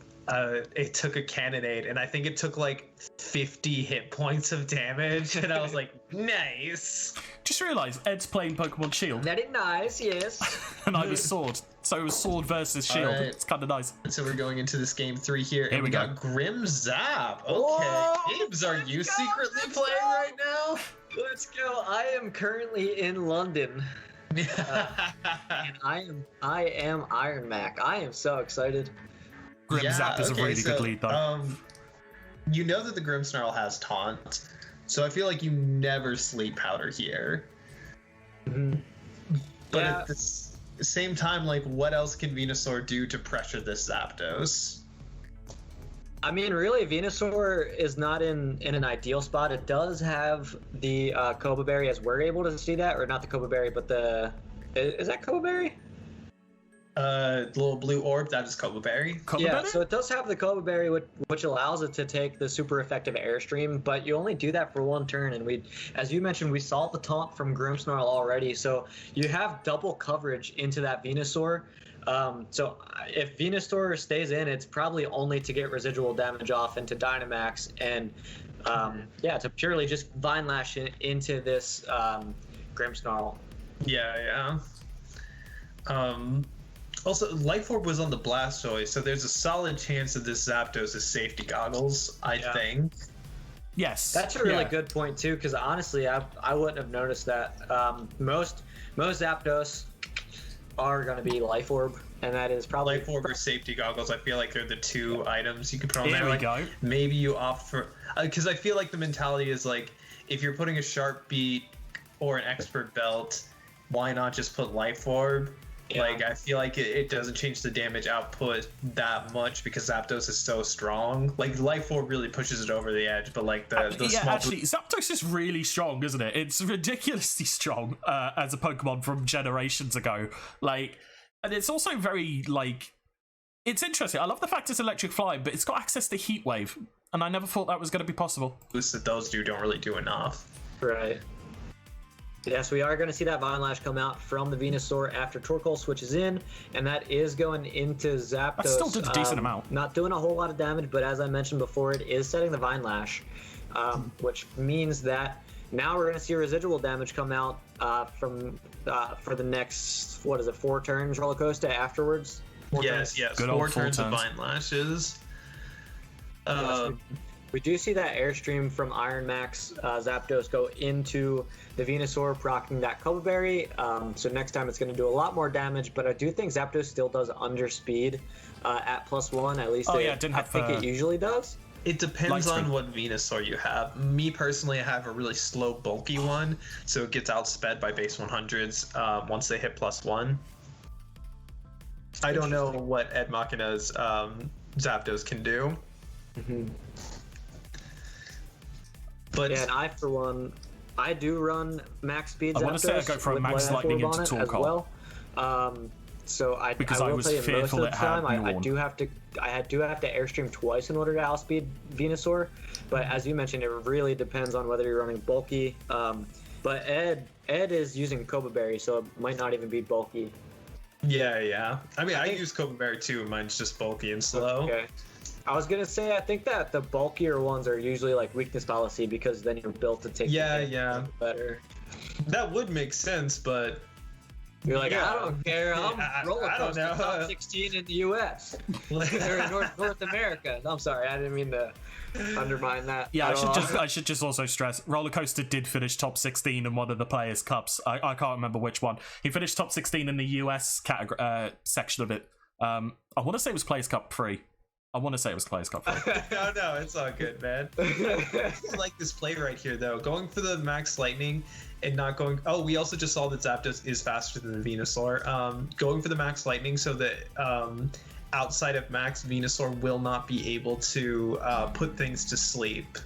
it took a Cannonade, and I think it took like 50 hit points of damage, and I was like, nice. Just realised Ed's playing Pokemon Shield. Very nice, yes. And I was Sword. So it was Sword versus Shield. Right. It's kind of nice. So we're going into this Game 3 here, and we go. got Grim Zap. Okay. Ames, are you secretly playing right now? Let's go. I am currently in London. And I am Iron Mac. I am so excited. Grim Zap is a really good lead, though. You know that the Grimmsnarl has Taunt, so I feel like you never Sleep Powder here. But at the same time, like, what else can Venusaur do to pressure this Zapdos? I mean, really, Venusaur is not in an ideal spot. It does have the Koba Berry, as we're able to see that, or not the Koba Berry, but the... Is that Koba Berry? Little blue orb, that is Koba Berry. So it does have the Koba Berry, which allows it to take the super effective Airstream, but you only do that for one turn, and as you mentioned, we saw the taunt from Grimmsnarl already, so you have double coverage into that Venusaur. So if Venusaur stays in, it's probably only to get residual damage off into Dynamax, and to purely just Vine Lash into this Grimmsnarl. Yeah. Also, Life Orb was on the Blastoise, so there's a solid chance that this Zapdos is safety goggles, I think. Yes. That's a really good point, too, because honestly, I wouldn't have noticed that. Most Zapdos are going to be Life Orb, and that is probably... Life Orb or safety goggles, I feel like they're the two items you could put on there. There we go. Maybe you opt for... Because I feel like the mentality is like, if you're putting a Sharp Beat or an Expert Belt, why not just put Life Orb? Yeah. Like, I feel like it doesn't change the damage output that much because Zapdos is so strong. Like, Life Orb really pushes it over the edge, but like the small... actually, Zapdos is really strong, isn't it? It's ridiculously strong as a Pokemon from generations ago. Like, and it's also very, like... It's interesting. I love the fact it's electric flying, but it's got access to Heat Wave, and I never thought that was going to be possible. Boosts that those don't really do enough. Right. Yes, we are going to see that Vine Lash come out from the Venusaur after Torkoal switches in, and that is going into Zapdos. That still did a decent amount. Not doing a whole lot of damage, but as I mentioned before, it is setting the Vine Lash, which means that now we're going to see residual damage come out for the next, 4 turns, Roller Coaster afterwards? Yes. Good 4 turns of Vine Lashes. Yes, we do see that Airstream from Iron Max Zapdos go into the Venusaur, proccing that Copa Berry. So next time it's going to do a lot more damage, but I do think Zapdos still does underspeed at +1. At least I think it usually does. It depends on what Venusaur you have. Me personally, I have a really slow, bulky one, so it gets outsped by base 100s once they hit +1. I don't know what Ed Machina's Zapdos can do. Mm-hmm. But yeah, and I, for one, I do run max speed Zapdos. I want to say I go from Max Lightning into Torkoal. So I will tell you most of the time I do have to Airstream twice in order to outspeed Venusaur. But as you mentioned, it really depends on whether you're running bulky. But Ed is using Copa Berry, so it might not even be bulky. Yeah. I mean, I use Copa Berry too. Mine's just bulky and slow. Okay. I was gonna say I think that the bulkier ones are usually like weakness policy because then you're built to take better. That would make sense, but you're like, I don't care. I'm roller coaster top 16 in the U.S. They're in North America. I'm sorry, I didn't mean to undermine that. Yeah, I should just also stress, Roller Coaster did finish top 16 in one of the Players' Cups. I can't remember which one. He finished top 16 in the US category section of it. I want to say it was Players' Cup 3. No, it's all good, man. I like this play right here, though. Going for the Max Lightning and not going... Oh, we also just saw that Zapdos is faster than the Venusaur. Going for the Max Lightning so that outside of Max, Venusaur will not be able to put things to sleep.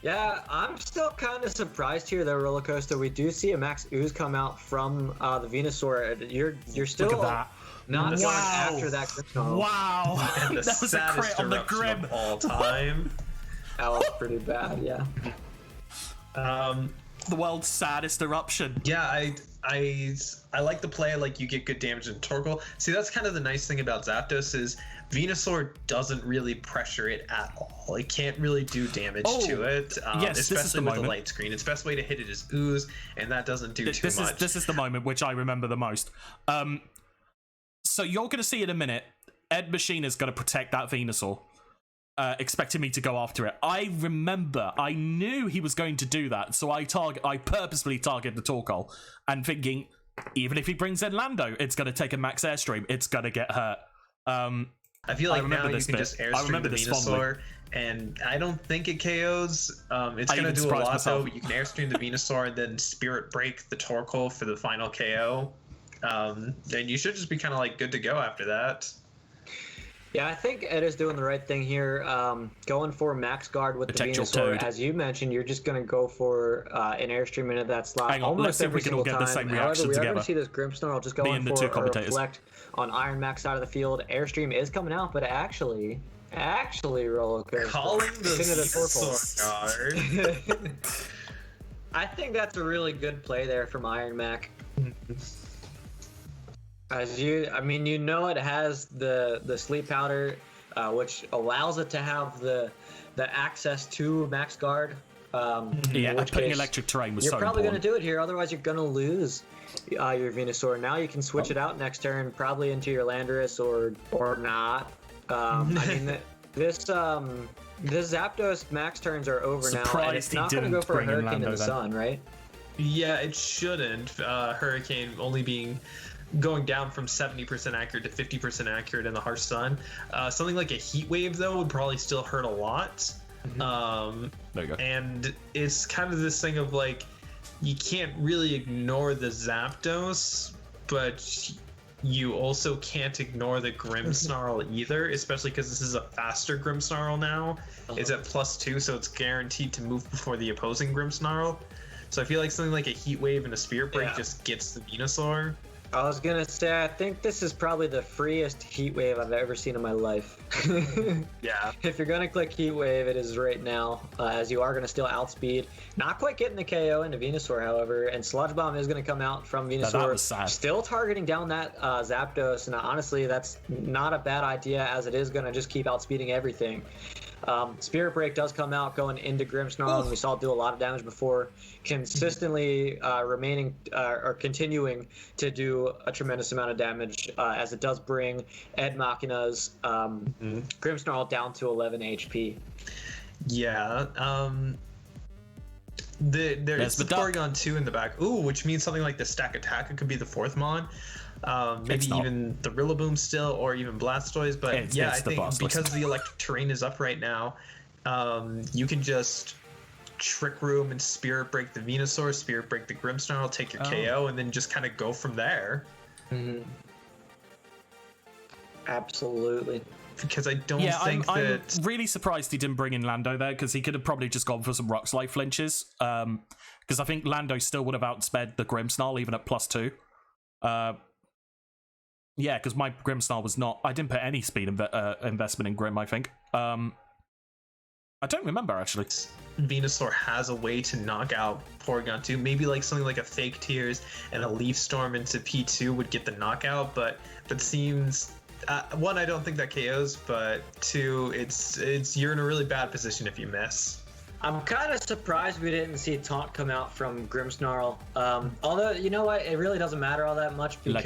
Yeah, I'm still kind of surprised here, though, Roller Coaster. We do see a Max Ooze come out from the Venusaur. You're still... Look at that. Not going after that Grim. Wow. And that was a crit on the Grim of all time. That was pretty bad, yeah. The world's saddest eruption. Yeah, I like the play, like you get good damage in Torkoal. See, that's kind of the nice thing about Zapdos is Venusaur doesn't really pressure it at all. It can't really do damage to it, especially with the light screen. Its best way to hit it is Ooze, and that doesn't do too much. This is the moment which I remember the most. So you're going to see in a minute, Ed Machine is going to protect that Venusaur, expecting me to go after it. I knew he was going to do that, so I purposefully targeted the Torkoal, and thinking, even if he brings in Lando, it's going to take a max Airstream. It's going to get hurt. I feel like now you can just Airstream the Venusaur, and I don't think it KOs. It's going to do a lot, though. You can Airstream the Venusaur and then Spirit Break the Torkoal for the final KO. Then you should just be kind of like good to go after that. Yeah, I think Ed is doing the right thing here. Going for max guard with the Venusaur. As you mentioned, you're just going to go for an Airstream into that slot. Hang on, let's see if we can all get the same reaction together. We are going to see this Grimmsnarl just going for a reflect on Iron Max side of the field. Airstream is coming out, but actually Roller Coaster. Calling the Venusaur guard. I think that's a really good play there from Iron Mac. It has the sleep powder, which allows it to have the access to max guard. Yeah, putting electric terrain was so important. You're probably going to do it here, otherwise you're going to lose your Venusaur. Now you can switch it out next turn, probably into your Landorus or not. I mean, this Zapdos max turns are over now, and it's not going to go for a Hurricane in the sun, right? Yeah, it shouldn't. Hurricane only going down from 70% accurate to 50% accurate in the harsh sun. Something like a heat wave, though, would probably still hurt a lot. There you go. And it's kind of this thing of like, you can't really ignore the Zapdos, but you also can't ignore the Grimmsnarl either, especially because this is a faster Grimmsnarl now. It's at +2, so it's guaranteed to move before the opposing Grimmsnarl. So I feel like something like a Heat Wave and a Spirit Break just gets the Venusaur. I was gonna say, I think this is probably the freest Heat Wave I've ever seen in my life. Yeah. If you're gonna click Heat Wave, it is right now, as you are gonna still outspeed. Not quite getting the KO into Venusaur, however, and Sludge Bomb is gonna come out from Venusaur. That was sad. Still targeting down that Zapdos, and honestly, that's not a bad idea, as it is gonna just keep outspeeding everything. Spirit Break does come out going into Grimmsnarl, and we saw it do a lot of damage before, consistently continuing to do a tremendous amount of damage, as it does bring Ed Machina's Grimmsnarl down to 11 HP. Yeah. There's the Porygon 2 in the back. Ooh, which means something like the Stack Attack. It could be the 4th Mon. Maybe even the Rillaboom still, or even Blastoise. But I think because the electric terrain is up right now, you can just Trick Room and Spirit Break the Venusaur, Spirit Break the Grimmsnarl, take your KO, and then just kind of go from there. Absolutely. Because I don't think I'm really surprised he didn't bring in Lando there, because he could have probably just gone for some Rock Slide flinches. Because I think Lando still would have outsped the Grimmsnarl even at +2. Yeah, because my Grimmsnarl was not... I didn't put any speed investment in Grim, I think. I don't remember, actually. Venusaur has a way to knock out Porygon 2. Maybe like something like a Fake Tears and a Leaf Storm into P2 would get the knockout, but it seems... one, I don't think that KOs, but two, it's you're in a really bad position if you miss. I'm kind of surprised we didn't see Taunt come out from Grimmsnarl. Although, you know what? It really doesn't matter all that much because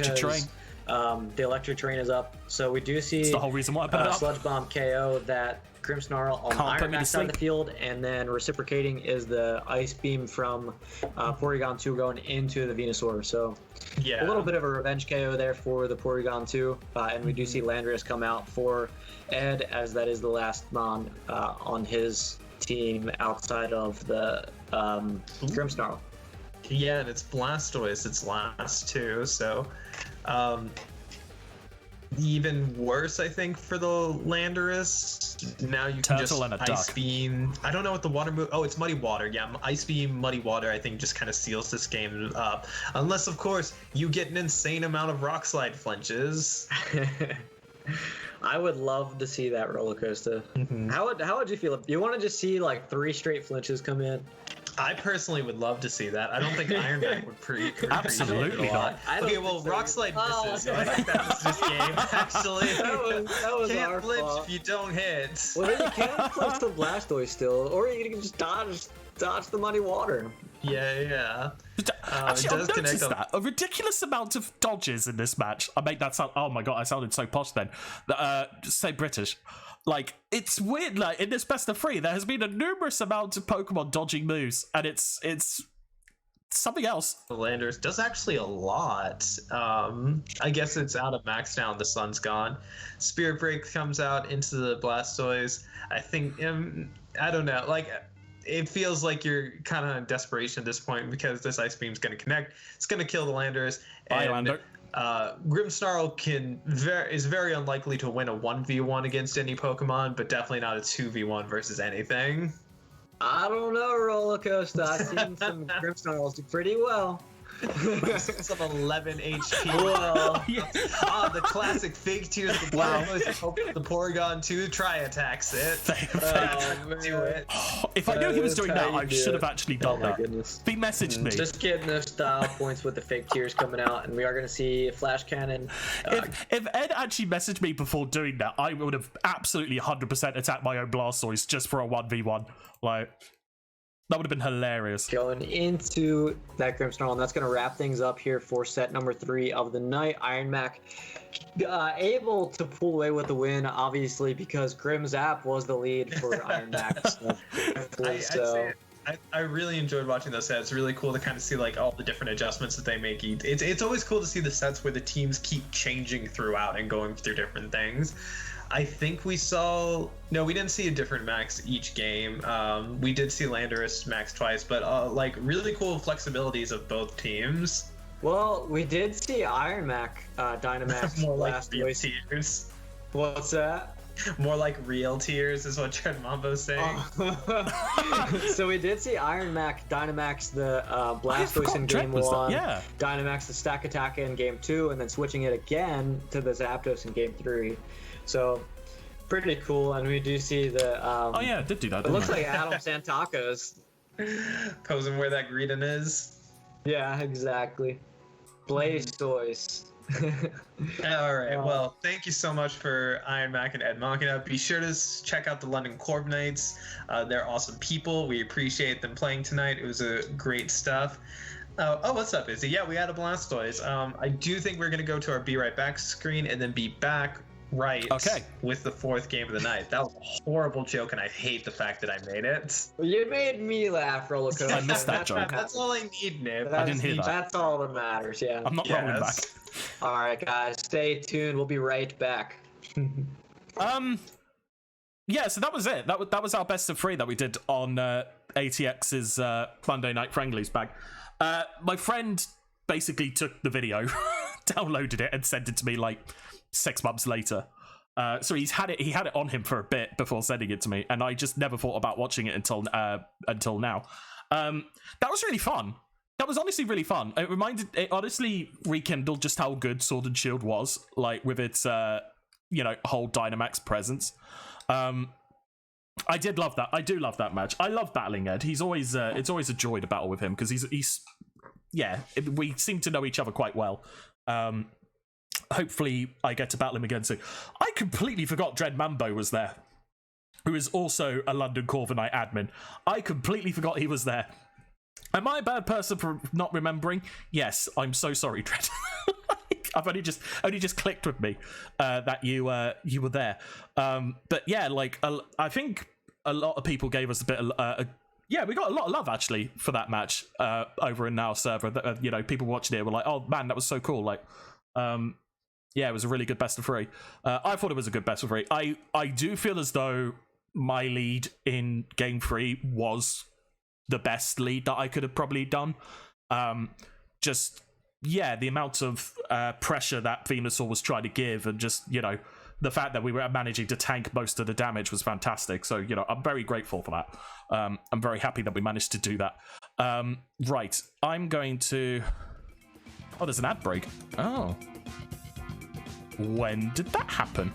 the electric terrain is up. So we do see the whole reason why I put it up. Sludge Bomb KO that Grimmsnarl on Iron Max side of the field, and then reciprocating is the Ice Beam from Porygon 2 going into the Venusaur. So a little bit of a revenge KO there for the Porygon 2. And we do see Landorus come out for Ed, as that is the last Mon on his team outside of the Grimmsnarl. Yeah, and it's Blastoise, it's last too, so even worse, I think, for the Landorus. Now you can just Ice Beam. I don't know what the water move. Oh, it's Muddy Water. Yeah, Ice Beam, Muddy Water, I think just kind of seals this game up. Unless, of course, you get an insane amount of Rock Slide flinches. I would love to see that roller coaster. How would you feel if you want to just see like 3 straight flinches come in? I personally would love to see that. I don't think Iron Man would absolutely not. Okay, well, Rock Slide misses. I think that was this game, actually. that was can't flinch if you don't hit. Well, you can flinch the Blastoise still, or you can just dodge the Muddy Water. Yeah. Actually, I've noticed that. A ridiculous amount of dodges in this match. I made that sound... Oh my god, I sounded so posh then. Say British. Like, it's weird, like, in this best of 3, there has been a numerous amount of Pokemon dodging moves, and it's something else. The Landorus does actually a lot. I guess it's out of max down, the sun's gone. Spirit Break comes out into the Blastoise. I think, I don't know, like... It feels like you're kind of in desperation at this point because this Ice Beam's going to connect. It's going to kill the Landorus. And Grimmsnarl is very unlikely to win a 1v1 against any Pokemon, but definitely not a 2v1 versus anything. I don't know, Roller Coaster. I've seen some Grimmsnarls do pretty well. Some 11 HP. Well, the classic Fake Tears of the Blastoise. The Porygon 2 attacks it. Do it. If I knew he was doing that, I should have actually done that. Goodness. He messaged me. Just getting those style points with the Fake Tears coming out, and we are going to see a Flash Cannon. If Ed actually messaged me before doing that, I would have absolutely 100% attacked my own Blastoise just for a 1v1. Like... That would have been hilarious. Going into that Grimmsnarl, and that's going to wrap things up here for set number 3 of the night. Iron Mac able to pull away with the win, obviously, because Grimm's app was the lead for Iron Mac. I really enjoyed watching those sets. It's really cool to kind of see like all the different adjustments that they make. It's always cool to see the sets where the teams keep changing throughout and going through different things. I think we didn't see a different max each game. We did see Landorus max twice, but like really cool flexibilities of both teams. Well, we did see Iron Mac Dynamax more like last real week. tears. What's that? More like real tears is what Tread Mambo's saying. So we did see Iron Mac Dynamax the Blastoise in game 1, yeah. Dynamax the Stack Attack in game 2, and then switching it again to the Zapdos in game 3. So pretty cool, and we do see the. Oh yeah, it did do that. It looks like Adam Santaco's posing where that Greedent is. Yeah, exactly. Blastoise. All right. Well, thank you so much for Iron Mac and Ed Machina. Be sure to check out the London Corb Knights. They're awesome people. We appreciate them playing tonight. It was great stuff. Oh, what's up, Izzy? Yeah, we had a Blastoise. I do think we're going to go to our Be Right Back screen and then be back with the 4th game of the night. That was a horrible joke, and I hate the fact that I made it. You made me laugh, Rollercoaster. I missed that joke. That's all I need, Nip. I didn't hear that. That's all that matters, yeah. I'm not rolling back. All right, guys, stay tuned. We'll be right back. Yeah, so that was it. That was our best of 3 that we did on ATX's Monday Night Friendlies bag. My friend basically took the video, downloaded it, and sent it to me like 6 months later. So he had it on him for a bit before sending it to me, and I just never thought about watching it until now. That was really fun. That was honestly really fun. It honestly rekindled just how good Sword and Shield was, like with its whole Dynamax presence. I did love that. I do love that match. I love battling Ed. He's always it's always a joy to battle with him because we seem to know each other quite well. Hopefully I get to battle him again soon. I completely forgot Dread Mambo was there, who is also a London Corviknight admin. I completely forgot he was there. Am I a bad person for not remembering? Yes, I'm so sorry, Dread. I've only just clicked with me that you were there. But yeah, like I think a lot of people gave us a bit of we got a lot of love actually for that match over in our server. That people watching it were like, "Oh man, that was so cool!" Like, it was a really good best of 3. I thought it was a good best of 3. I do feel as though my lead in game 3 was the best lead that I could have probably done. The amount of pressure that Venusaur was trying to give, and just the fact that we were managing to tank most of the damage was fantastic. So I'm very grateful for that. I'm very happy that we managed to do that. Right, I'm going to. Oh, there's an ad break. Oh, when did that happen?